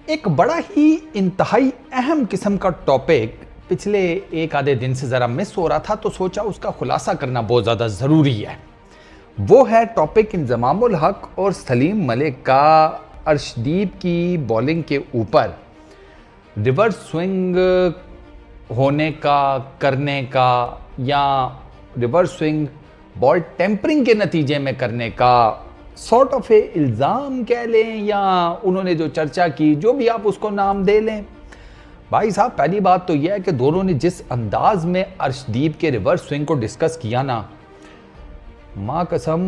एक बड़ा ही इंतहाई अहम किस्म का टॉपिक पिछले एक आधे दिन से ज़रा मिस हो रहा था, तो सोचा उसका खुलासा करना बहुत ज़्यादा ज़रूरी है। वो है टॉपिक इंजमामुल हक और सलीम मलिक का अर्शदीप की बॉलिंग के ऊपर रिवर्स स्विंग होने का, करने का, या रिवर्स स्विंग बॉल टेम्परिंग के नतीजे में करने का सॉर्ट ऑफ ए इल्ज़ाम कह लें, या उन्होंने जो चर्चा की, जो भी आप उसको नाम दे लें। भाई साहब, पहली बात तो यह है कि दोनों ने जिस अंदाज में अर्शदीप के रिवर्स स्विंग को डिस्कस किया ना, माँ कसम,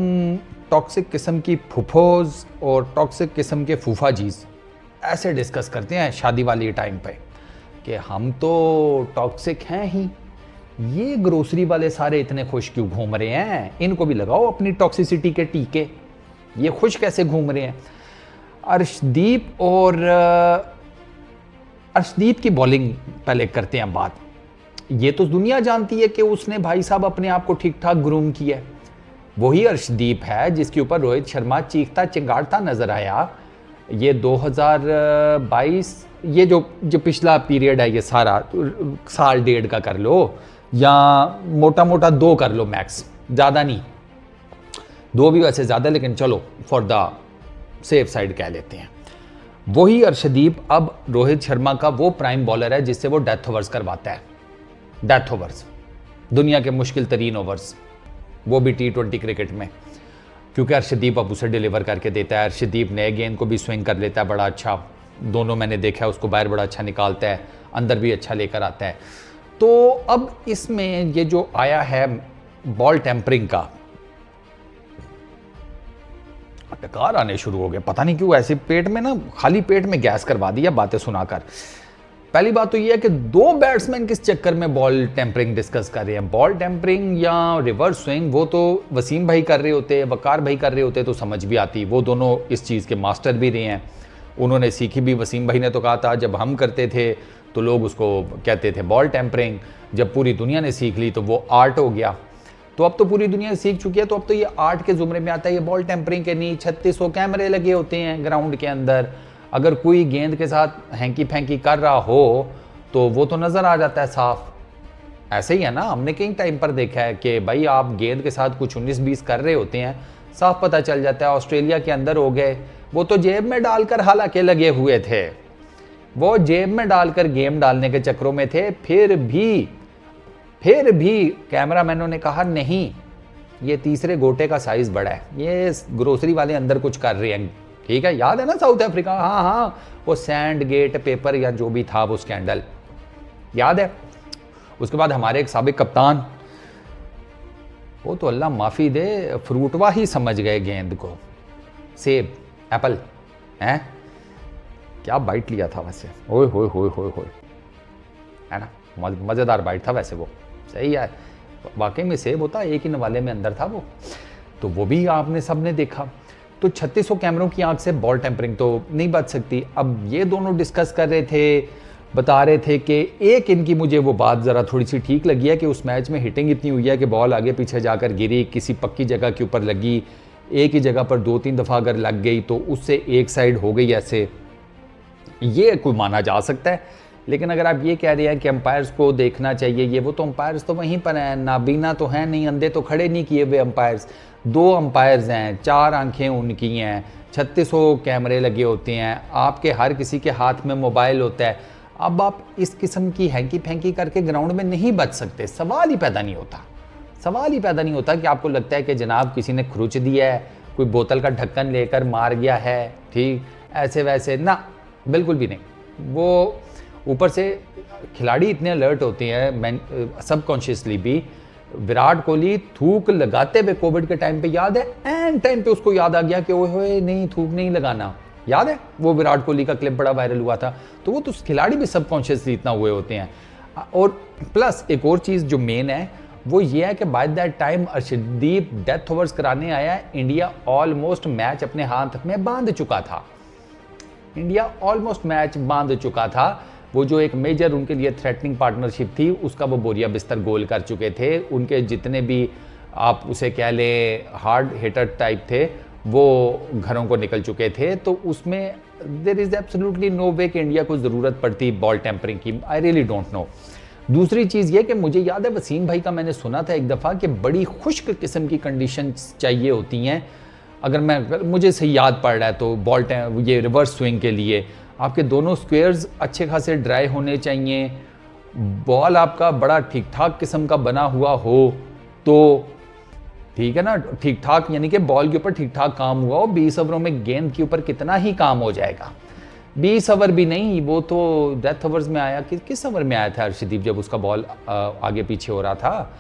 टॉक्सिक किस्म की फुफोज और टॉक्सिक किस्म के फूफा जीज ऐसे डिस्कस करते हैं शादी वाली टाइम पे कि हम तो टॉक्सिक हैं ही, ये ग्रोसरी वाले सारे इतने खुश क्यों घूम रहे हैं, इनको भी लगाओ अपनी टॉक्सिसिटी के टीके, ये खुश कैसे घूम रहे हैं। अर्शदीप की बॉलिंग पहले करते हैं बात। ये तो दुनिया जानती है कि उसने भाई साहब अपने आप को ठीक ठाक ग्रूम किया है। वही अर्शदीप है जिसके ऊपर रोहित शर्मा चीखता चिंगाड़ता नजर आया। ये 2022, ये जो पिछला पीरियड है, ये सारा साल डेढ़ का कर लो, या मोटा मोटा 2 कर लो मैक्स, ज़्यादा नहीं, 2 भी वैसे ज़्यादा, लेकिन चलो फॉर द सेफ साइड कह लेते हैं। वही अर्शदीप अब रोहित शर्मा का वो प्राइम बॉलर है जिससे वो डेथ ओवर्स करवाता है। डेथ ओवर्स, दुनिया के मुश्किल तरीन ओवर्स, वो भी T20 क्रिकेट में, क्योंकि अर्शदीप अब उसे डिलीवर करके देता है। अर्शदीप नए गेंद को भी स्विंग कर लेता है बड़ा अच्छा, दोनों मैंने देखा है, उसको बाहर बड़ा अच्छा निकालता है, अंदर भी अच्छा लेकर आता है। तो अब इसमें ये जो आया है बॉल टेम्परिंग का, टकार आने शुरू हो गए, पता नहीं क्यों, ऐसे पेट में ना, खाली पेट में गैस करवा दिया बातें सुनाकर। पहली बात तो ये है कि 2 बैट्समैन किस चक्कर में बॉल टेम्परिंग डिस्कस कर रहे हैं। बॉल टेम्परिंग या रिवर्स स्विंग वो तो वसीम भाई कर रहे होते, वकार भाई कर रहे होते तो समझ भी आती, वो दोनों इस चीज़ के मास्टर भी रहे हैं, उन्होंने सीखी भी। वसीम भाई ने तो कहा था जब हम करते थे तो लोग उसको कहते थे बॉल टेम्परिंग, जब पूरी दुनिया ने सीख ली तो वो आर्ट हो गया। तो अब तो पूरी दुनिया सीख चुकी है, तो अब तो ये आर्ट के जुमरे में आता है। ये बॉल टेम्परिंग के नहीं, 3600 कैमरे लगे होते हैं ग्राउंड के अंदर, अगर कोई गेंद के साथ हैंकी फैंकी कर रहा हो तो वो तो नज़र आ जाता है साफ। ऐसे ही है ना, हमने कई टाइम पर देखा है कि भाई आप गेंद के साथ कुछ 19-20 कर रहे होते हैं, साफ पता चल जाता है। ऑस्ट्रेलिया के अंदर हो गए, वो तो जेब में डालकर हालांकि लगे हुए थे, वो जेब में डालकर गेम डालने के चक्करों में थे, फिर भी कैमरामैनों ने कहा नहीं, ये तीसरे गोटे का साइज बड़ा है, ये ग्रोसरी वाले अंदर कुछ कर रहे हैं। ठीक है, याद है ना साउथ अफ्रीका, हाँ, वो सैंड गेट पेपर या जो भी था वो स्कैंडल याद है। उसके बाद हमारे एक साबिक कप्तान, वो तो अल्लाह माफ़ी दे, फ्रूटवा ही समझ गए गेंद को, सेब एप्पल हैं, क्या बाइट लिया था वैसे, ओए होए होए होए होए, है ना, मज़ेदार बाइट था वैसे वो, सही है, वाकई में सेब होता, एक ही नवाले में अंदर था वो, तो वो भी आपने सब ने देखा। तो 3600 कैमरों की आंख से बॉल टेम्परिंग तो नहीं बच सकती। अब ये दोनों डिस्कस कर रहे थे, बता रहे थे कि एक इनकी मुझे वो बात ज़रा थोड़ी सी ठीक लगी है कि उस मैच में हिटिंग इतनी हुई है कि बॉल आगे पीछे जाकर गिरी, किसी पक्की जगह के ऊपर लगी, एक ही जगह पर 2-3 दफ़ा अगर लग गई तो उससे एक साइड हो गई, ऐसे ये कोई माना जा सकता है। लेकिन अगर आप ये कह रहे हैं कि अंपायर्स को देखना चाहिए, ये वो तो अंपायर्स तो वहीं पर हैं, नाबीना तो हैं नहीं, अंधे तो खड़े नहीं किए हुए अंपायर्स, 2 अंपायर्स हैं, 4 आंखें उनकी हैं, 3600 कैमरे लगे होते हैं, आपके हर किसी के हाथ में मोबाइल होता है। अब आप इस किस्म की हैंकी फैंकी करके ग्राउंड में नहीं बच सकते, सवाल ही पैदा नहीं होता कि आपको लगता है कि जनाब किसी ने खरुच दिया है, कोई बोतल का ढक्कन लेकर मार गया है, ठीक ऐसे वैसे ना, बिल्कुल भी नहीं। वो ऊपर से खिलाड़ी इतने अलर्ट होते हैं सबकॉन्शियसली भी। विराट कोहली थूक लगाते हुए कोविड के टाइम पे, याद है, एंड टाइम पे उसको याद आ गया कि ओए नहीं, थूक नहीं लगाना, याद है वो विराट कोहली का क्लिप बड़ा वायरल हुआ था। तो वो तो खिलाड़ी भी सबकॉन्शियसली इतना हुए होते हैं। और प्लस एक और चीज़ जो मेन है वो ये है कि by that time Arshdeep death overs कराने आया, इंडिया ऑलमोस्ट मैच अपने हाथ में बांध चुका था। वो जो एक मेजर उनके लिए थ्रेटनिंग पार्टनरशिप थी, उसका वो बोरिया बिस्तर गोल कर चुके थे। उनके जितने भी आप उसे कह लें हार्ड हिटर टाइप थे, वो घरों को निकल चुके थे। तो उसमें देयर इज़ एब्सोल्युटली नो वे कि इंडिया को ज़रूरत पड़ती बॉल टेम्परिंग की। I really don't know. दूसरी चीज़ ये कि मुझे याद है वसीम भाई का मैंने सुना था एक दफ़ा कि बड़ी खुश्क किस्म की कंडीशंस चाहिए होती हैं, अगर मुझे सही याद पड़ रहा है तो ये रिवर्स स्विंग के लिए आपके दोनों स्क्वेयर्स अच्छे खासे ड्राई होने चाहिए, बॉल आपका बड़ा ठीक ठाक किस्म का बना हुआ हो, तो ठीक है ना, ठीक ठाक यानी कि बॉल के ऊपर ठीक ठाक काम हुआ हो। 20 ओवरों में गेंद के ऊपर कितना ही काम हो जाएगा, 20 ओवर भी नहीं, वो तो डेथ ओवर्स में आया। किस ओवर में आया था हर्षदीप जब उसका बॉल आगे पीछे हो रहा था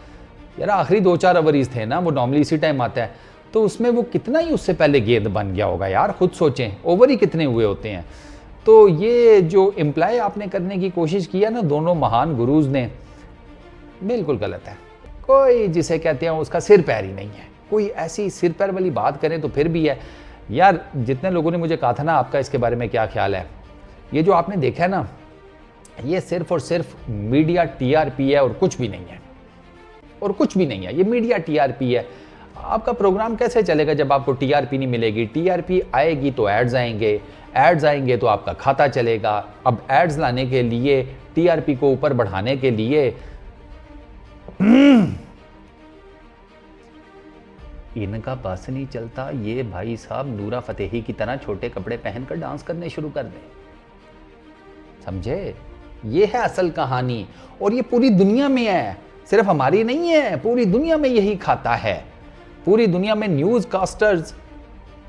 यार, आखिरी 2-4 ओवरीज थे ना, वो नॉर्मली इसी टाइम आता है, तो उसमें वो कितना ही उससे पहले गेंद बन गया होगा यार, खुद सोचें ओवर ही कितने हुए होते हैं। तो ये जो इम्प्लाई आपने करने की कोशिश किया ना दोनों महान गुरुज ने, बिल्कुल गलत है। कोई जिसे कहते हैं उसका सिर पैर ही नहीं है, कोई ऐसी सिर पैर वाली बात करें तो फिर भी है यार। जितने लोगों ने मुझे कहा था ना आपका इसके बारे में क्या ख्याल है, ये जो आपने देखा है ना, ये सिर्फ और सिर्फ मीडिया टीआरपी है और कुछ भी नहीं है, और कुछ भी नहीं है, ये मीडिया टीआरपी है। आपका प्रोग्राम कैसे चलेगा जब आपको टीआरपी नहीं मिलेगी? टीआरपी आएगी तो एड्स आएंगे, एड्स आएंगे तो आपका खाता चलेगा। अब एड्स लाने के लिए, टीआरपी को ऊपर बढ़ाने के लिए इनका बस नहीं चलता, ये भाई साहब नूरा फतेही की तरह छोटे कपड़े पहनकर डांस करने शुरू कर दें, समझे? ये है असल कहानी, और ये पूरी दुनिया में है, सिर्फ हमारी नहीं है, पूरी दुनिया में यही खाता है। पूरी दुनिया में न्यूज़ कास्टर्स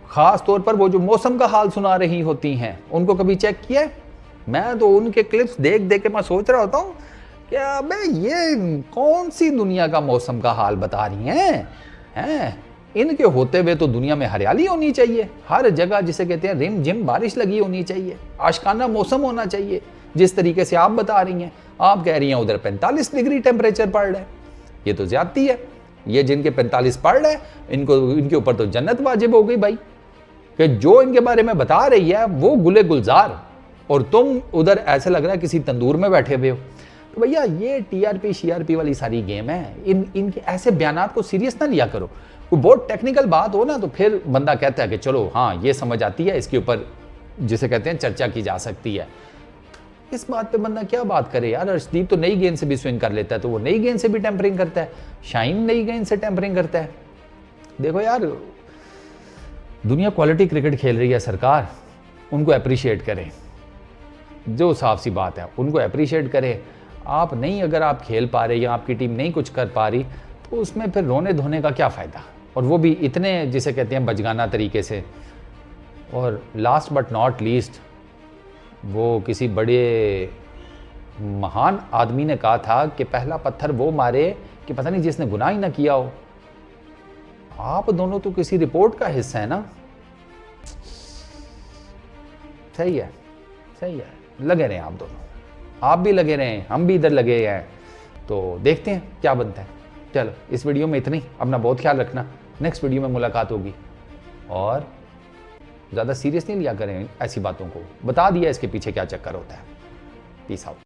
खास तौर पर वो जो मौसम का हाल सुना रही होती हैं, उनको कभी चेक किया? मैं तो उनके क्लिप्स देख देख के मैं सोच रहा होता हूँ कि अबे ये कौन सी दुनिया का मौसम का हाल बता रही हैं? इनके होते हुए तो दुनिया में हरियाली होनी चाहिए, हर जगह जिसे कहते हैं रिम झिम बारिश लगी होनी चाहिए, आशिकाना मौसम होना चाहिए। जिस तरीके से आप बता रही हैं, आप कह रही हैं उधर 45 डिग्री टेम्परेचर पड़ रहा है, ये तो ज्यादती है। ये जिनके 45 पड़ रहा है इनके ऊपर तो जन्नत वाजिब हो गई भाई, कि जो इनके बारे में बता रही है वो गुले गुलजार, और तुम उधर ऐसे लग रहा है किसी तंदूर में बैठे हुए हो। तो भैया ये टीआरपी शीआरपी वाली सारी गेम है, इनके ऐसे बयानात को सीरियस ना लिया करो। कोई बहुत टेक्निकल बात हो ना तो फिर बंदा कहता है कि चलो हाँ ये समझ आती है, इसके ऊपर जिसे कहते हैं चर्चा की जा सकती है। इस बात पे बंदा क्या बात करे यार? अर्शदीप तो नई गेंद से भी स्विंग कर लेता है, तो वो नई गेंद से भी टेम्परिंग करता है, शाहीन नई गेंद से टेम्परिंग करता है। देखो यार, दुनिया क्वालिटी क्रिकेट खेल रही है, सरकार उनको अप्रिशिएट करें, जो साफ सी बात है उनको अप्रिशिएट करें। आप नहीं, अगर आप खेल पा रहे या आपकी टीम नहीं कुछ कर पा रही तो उसमें फिर रोने धोने का क्या फ़ायदा, और वो भी इतने जिसे कहते हैं बचगाना तरीके से। और लास्ट बट नॉट लीस्ट, वो किसी बड़े महान आदमी ने कहा था कि पहला पत्थर वो मारे कि पता नहीं जिसने गुनाह ही ना किया हो। आप दोनों तो किसी रिपोर्ट का हिस्सा है ना। सही है, सही है, लगे रहें आप दोनों, आप भी लगे रहें, हम भी इधर लगे हैं, तो देखते हैं क्या बनता है। चलो इस वीडियो में इतनी, अपना बहुत ख्याल रखना, नेक्स्ट वीडियो में मुलाकात होगी। और ज़्यादा सीरियस नहीं लिया करें ऐसी बातों को, बता दिया इसके पीछे क्या चक्कर होता है। Peace out.